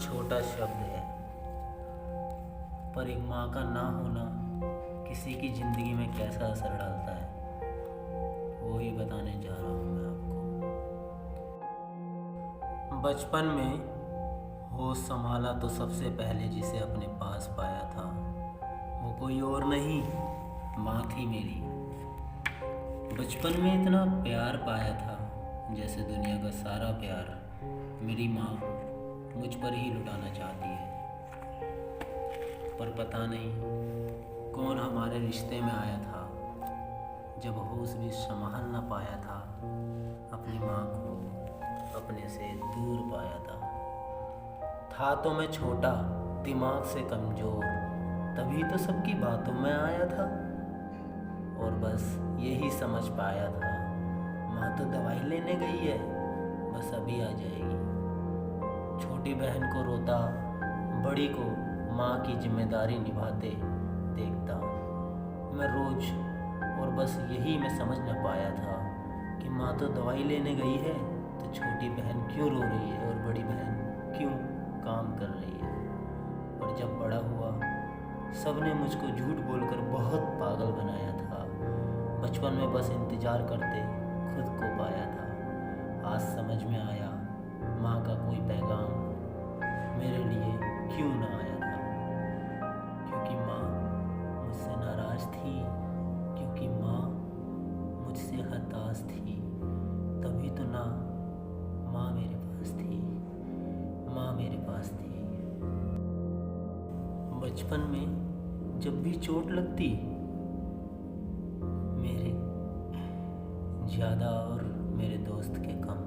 छोटा शब्द है, पर एक माँ का ना होना किसी की ज़िंदगी में कैसा असर डालता है, वो ही बताने जा रहा हूँ मैं आपको। बचपन में होश संभाला तो सबसे पहले जिसे अपने पास पाया था, वो कोई और नहीं, माँ थी मेरी। बचपन में इतना प्यार पाया था जैसे दुनिया का सारा प्यार मेरी माँ मुझ पर ही लुटाना चाहती है। पर पता नहीं कौन हमारे रिश्ते में आया था, जब होश भी संभाल ना पाया था, अपनी माँ को अपने से दूर पाया था तो मैं छोटा, दिमाग से कमज़ोर, तभी तो सबकी बातों में आया था। और बस यही समझ पाया था, माँ तो दवाई लेने गई है, बस अभी आ जाएगी। छोटी बहन को रोता, बड़ी को माँ की जिम्मेदारी निभाते देखता मैं रोज, और बस यही मैं समझ न पाया था कि माँ तो दवाई लेने गई है, तो छोटी बहन क्यों रो रही है और बड़ी बहन क्यों काम कर रही है। और जब बड़ा हुआ, सबने मुझको झूठ बोलकर बहुत पागल बनाया था। बचपन में बस इंतज़ार करते खुद को पाया था। आज समझ में आया, माँ का कोई पैगाम मेरे लिए क्यों ना आया था। क्योंकि माँ मुझसे नाराज़ थी, क्योंकि माँ मुझसे हताश थी, तभी तो ना माँ मेरे पास थी, माँ मेरे पास थी। बचपन में जब भी चोट लगती मेरे ज़्यादा और मेरे दोस्त के कम,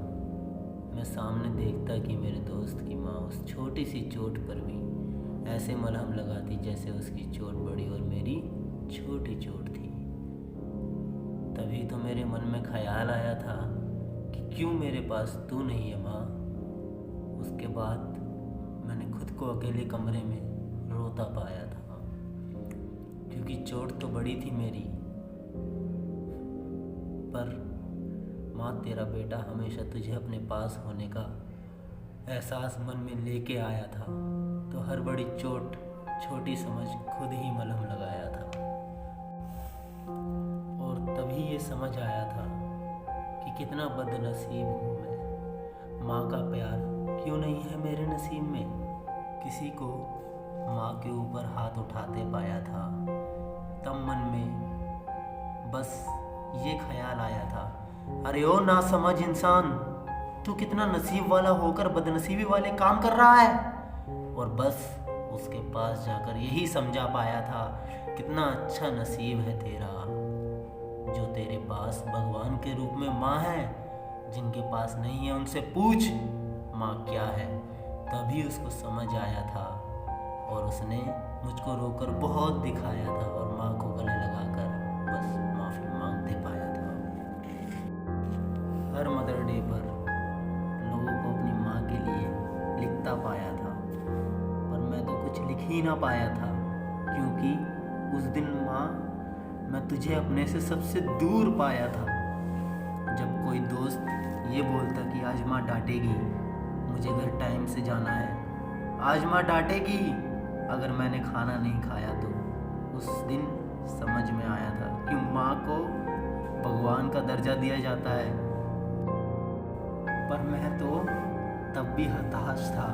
मैं सामने देखता कि मेरे दोस्त की माँ उस छोटी सी चोट पर भी ऐसे मलहम लगाती जैसे उसकी चोट बड़ी और मेरी छोटी चोट थी। तभी तो मेरे मन में ख्याल आया था कि क्यों मेरे पास तू नहीं है माँ। उसके बाद मैंने खुद को अकेले कमरे में रोता पाया था, क्योंकि चोट तो बड़ी थी मेरी, पर माँ तेरा बेटा हमेशा तुझे अपने पास होने का एहसास मन में लेके आया था, तो हर बड़ी चोट छोटी समझ खुद ही मलहम लगाया था। और तभी ये समझ आया था कि कितना बदनसीब हूँ मैं, माँ का प्यार क्यों नहीं है मेरे नसीब में। किसी को माँ के ऊपर हाथ उठाते पाया था, तब मन में बस ये ख्याल आया था, अरे ओ ना समझ इंसान, तू कितना नसीब वाला होकर बदनसीबी वाले काम कर रहा है। और बस उसके पास जाकर यही समझा पाया था, कितना अच्छा नसीब है तेरा, जो तेरे पास भगवान के रूप में माँ है। जिनके पास नहीं है उनसे पूछ माँ क्या है। तभी उसको समझ आया था, और उसने मुझको रोकर बहुत दिखाया था, और माँ को गले लगाकर बस माफ़ी मांगते पाया था। हर मदर डे पर लोगों को अपनी माँ के लिए लिखता पाया था, पर मैं तो कुछ लिख ही ना पाया था, क्योंकि उस दिन माँ मैं तुझे अपने से सबसे दूर पाया था। जब कोई दोस्त ये बोलता कि आज माँ डांटेगी, मुझे घर टाइम से जाना है, आज माँ डांटेगी अगर मैंने खाना नहीं खाया, तो उस दिन समझ में आया था कि माँ को भगवान का दर्जा दिया जाता है। पर मैं तो तब भी हताश था,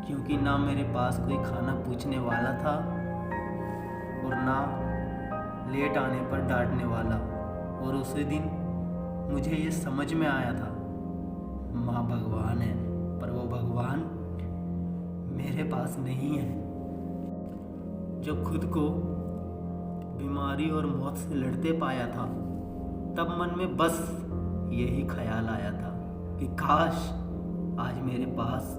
क्योंकि ना मेरे पास कोई खाना पूछने वाला था, और ना लेट आने पर डांटने वाला। और उसी दिन मुझे ये समझ में आया था, माँ भगवान है, पर वो भगवान मेरे पास नहीं है। जब खुद को बीमारी और मौत से लड़ते पाया था, तब मन में बस यही ख्याल आया था कि काश आज मेरे पास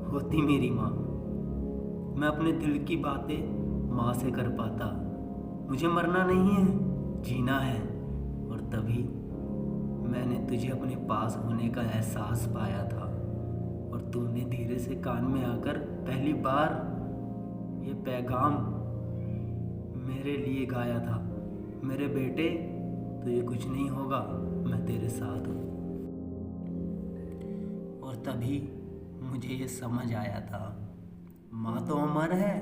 होती मेरी माँ, मैं अपने दिल की बातें माँ से कर पाता। मुझे मरना नहीं है, जीना है। और तभी मैंने तुझे अपने पास होने का एहसास पाया था, और तूने धीरे से कान में आकर पहली बार ये पैगाम मेरे लिए गाया था, मेरे बेटे तुझे कुछ नहीं होगा, मैं तेरे साथ हूँ। और तभी मुझे ये समझ आया था, माँ तो अमर है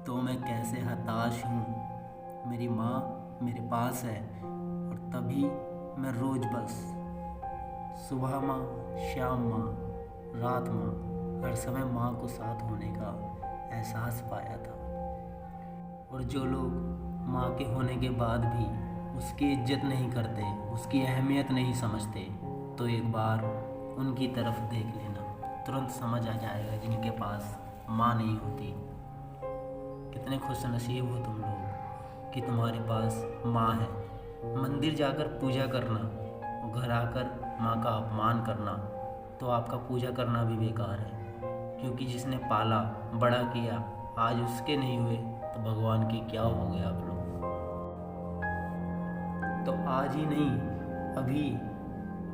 तो मैं कैसे हताश हूँ। मेरी माँ मेरे पास है और तभी मैं रोज़ बस सुबह माँ, शाम माँ, रात माँ, हर समय माँ को साथ होने का एहसास पाया था। और जो लोग माँ के होने के बाद भी उसकी इज्जत नहीं करते, उसकी अहमियत नहीं समझते, तो एक बार उनकी तरफ देख लेना, तुरंत समझ आ जाएगा जिनके पास माँ नहीं होती। कितने खुश नसीब हो तुम लोग कि तुम्हारे पास माँ है। मंदिर जाकर पूजा करना, घर आकर माँ का अपमान करना, तो आपका पूजा करना भी बेकार है, क्योंकि जिसने पाला बड़ा किया आज उसके नहीं हुए तो भगवान के क्या हो गए आप लोग। तो आज ही नहीं, अभी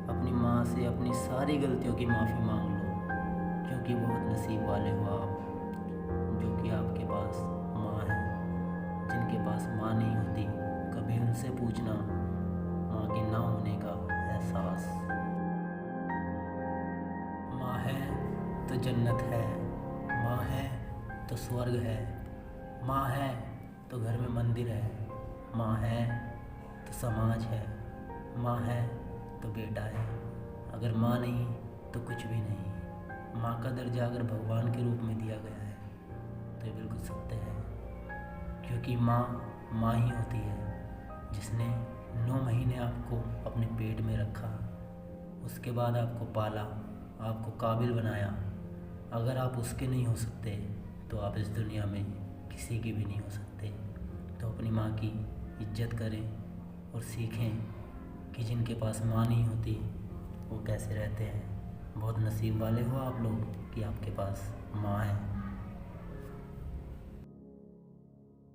अपनी माँ से अपनी सारी गलतियों की माफ़ी मांग लो, क्योंकि बहुत नसीब वाले हो आप जो कि आपके पास माँ है। जिनके पास माँ नहीं होती, कभी उनसे पूछना माँ के ना होने का एहसास। माँ है तो जन्नत है, माँ है तो स्वर्ग है, माँ है तो घर में मंदिर है, माँ है तो समाज है, माँ है तो बेटा है। अगर माँ नहीं तो कुछ भी नहीं। माँ का दर्जा अगर भगवान के रूप में दिया गया है तो ये बिल्कुल सत्य है, क्योंकि माँ माँ ही होती है जिसने 9 महीने आपको अपने पेट में रखा, उसके बाद आपको पाला, आपको काबिल बनाया। अगर आप उसके नहीं हो सकते तो आप इस दुनिया में किसी की भी नहीं हो सकते। तो अपनी माँ की इज्जत करें और सीखें कि जिनके पास माँ नहीं होती वो कैसे रहते हैं। बहुत नसीब वाले हो आप लोग कि आपके पास माँ है।